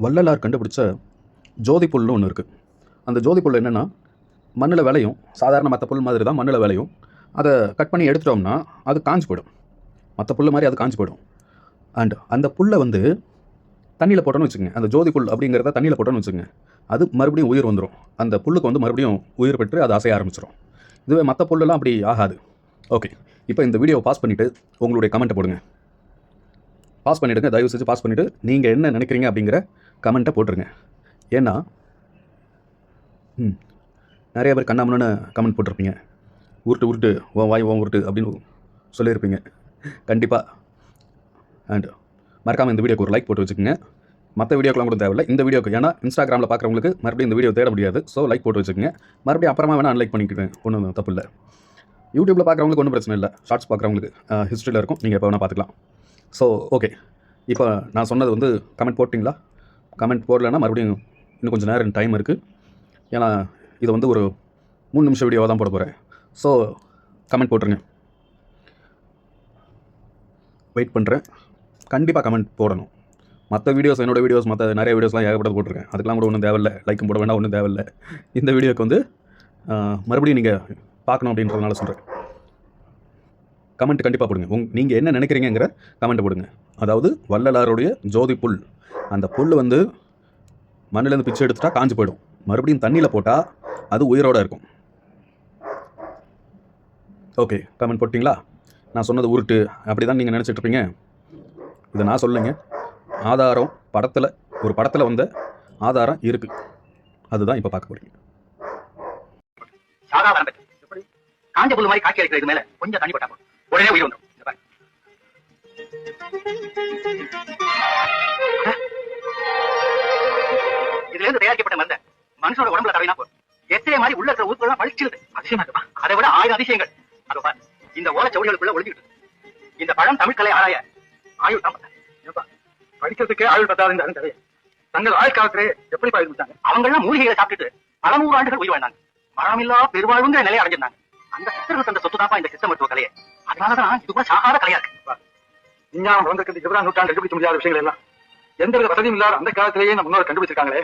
வள்ளலார் கண்டுபிடிச்ச ஜோதி புல்னு ஒன்று இருக்குது. அந்த ஜோதி புல் என்னென்னா மண்ணில் விளையும். சாதாரண மற்ற புல் மாதிரி தான் மண்ணில் விளையும். அதை கட் பண்ணி எடுத்துட்டோம்னா அது காஞ்சி போயிடும். மற்ற புல் மாதிரி அது காஞ்சி போயிடும். அண்ட் அந்த புல்லை வந்து தண்ணியில் போட்டோன்னு வச்சுக்கோங்க, அந்த ஜோதி புல் அப்படிங்கிறத தண்ணியில் போட்டோன்னு வச்சுக்கோங்க, அது மறுபடியும் உயிர் வந்துடும். அந்த புல்லுக்கு வந்து மறுபடியும் உயிர் பெற்று அது அசைய ஆரம்பிச்சிடும். இதுவே மற்ற புல்லெல்லாம் அப்படி ஆகாது. ஓகே, இப்போ இந்த வீடியோவை பாஸ் பண்ணிவிட்டு உங்களுடைய கமெண்ட்டை போடுங்க. பாஸ் பண்ணிவிடுங்க, தயவு செஞ்சு பாஸ் பண்ணிவிட்டு நீங்கள் என்ன நினைக்கிறீங்க அப்படிங்கிற கமெண்ட்டை போட்டுருங்க. ஏன்னா நிறைய பேர் கண்ணாமன்னு கமெண்ட் போட்டிருப்பீங்க. உருட்டு உருட்டு ஓ வாய் ஓ உருட்டு அப்படின்னு சொல்லியிருப்பீங்க கண்டிப்பாக. அண்ட் மறக்காமல் இந்த வீடியோக்கு ஒரு லைக் போட்டு வச்சுக்கோங்க. மற்ற வீடியோக்கெலாம் கூட தேவையில்லை, இந்த வீடியோக்கு. ஏன்னா இன்ஸ்டாகிராமில் பார்க்குறவங்களுக்கு மறுபடியும் இந்த வீடியோ தேட முடியாது. ஸோ லைக் போட்டு வச்சுக்கோங்க. மறுபடியும் அப்புறமா வேணால் அன்லைக் பண்ணிக்கிட்டேன், ஒன்றும் தப்பு இல்லை. யூடியூப்பில் பார்க்குறவங்களுக்கு ஒன்றும் பிரச்சனை இல்லை. ஷார்ட்ஸ் பார்க்குறவங்களுக்கு ஹிஸ்ட்ரியில் இருக்கும், நீங்கள் எப்போ வேணால் பார்த்துக்கலாம். ஸோ ஓகே, இப்போ நான் சொன்னது வந்து கமெண்ட் போட்டிங்களா? கமெண்ட் போடலைன்னா மறுபடியும் இன்னும் கொஞ்சம் நேரம் டைம் இருக்குது. ஏன்னா இது வந்து ஒரு 3 நிமிஷம் வீடியோவாக தான் போட போகிறேன். ஸோ கமெண்ட் போட்டுருங்க, வெயிட் பண்ணுறேன். கண்டிப்பாக கமெண்ட் போடணும். மற்ற வீடியோஸ், என்னோடய வீடியோஸ், மற்ற நிறைய வீடியோஸ்லாம் ஏகப்பட்டது போட்டிருக்கேன். அதுக்கெலாம் கூட ஒன்றும் தேவையில்லை, லைக்கும் போட வேண்டாம், ஒன்றும் தேவையில்லை. இந்த வீடியோக்கு வந்து மறுபடியும் நீங்கள் பார்க்கணும் அப்படின்றதுனால சொல்கிறேன். கமெண்ட் கண்டிப்பாக போடுங்க. நீங்கள் என்ன நினைக்கிறீங்கிற கமெண்ட் போடுங்க. அதாவது வள்ளலாருடைய ஜோதி புல், அந்த புல் வந்து மண்ணிலேருந்து பிச்சு எடுத்துட்டா காஞ்சி போயிடும். மறுபடியும் தண்ணியில் போட்டால் அது உயிரோடு இருக்கும். ஓகே, கமெண்ட் போட்டிங்களா? நான் சொன்னது உருட்டு அப்படி தான் நீங்கள் நினச்சிட்டு இருப்பீங்க. இதை நான் சொல்லுங்க, ஆதாரம் படத்தில், ஒரு படத்தில் வந்த ஆதாரம் இருக்குது. அதுதான் இப்போ பார்க்க போகிறீங்க. காஞ்ச புல் மாதிரி காட்சி அளிக்கிறது மேல கொஞ்சம் தண்ணி போட்டா உடனே உயிர் வந்துடும். இதுல இருந்து தயாரிக்கப்பட்ட மருந்த மனுஷனோட உடம்புல தடவினா போதும், எத்தனை மாதிரி உள்ள இருக்கிற உறுப்புகள் பழிச்சிருது. அதிசயமா இருக்குமா? அதை விட 1000 அதிசயங்கள் அதோ பாரு, இந்த ஓலைச்சுவடிகளுக்குள்ள ஒளிஞ்சுக்கிட்டு. இந்த பழம் தமிழ்கலை ஆராய ஆயுள் தான் பத்தாது. படிக்கிறதுக்கே ஆயுள் பத்தாது. இந்த அருந்தவையை தங்கள் ஆயுட்காலத்திலே எப்படி பயிர்விட்டாங்க? அவங்க எல்லாம் மூலிகைகளை சாப்பிட்டுட்டு பல 100 ஆண்டுகள் உயிர் வாழ்ந்தாங்க. மரமில்லா பெருவாழ்வுங்கிற நிலையை அடைஞ்சிருந்தாங்க. அந்த சித்தர்கள் தந்த சொத்து தாப்பா இந்த சித்த மருத்துவ கலையை. அதனாலதான் இது கூட சாகாத கலையா இருக்கு. விஞ்ஞானம் வளர்ந்திருக்கிறது 20ஆம் நூற்றாண்டு கண்டுபிடிக்க முடியாத விஷயங்கள் எல்லாம் எந்த வித வசதியும் இல்லாத அந்த காலத்திலேயே நம்ம முன்னோர் கண்டுபிடிச்சிருக்காங்களே.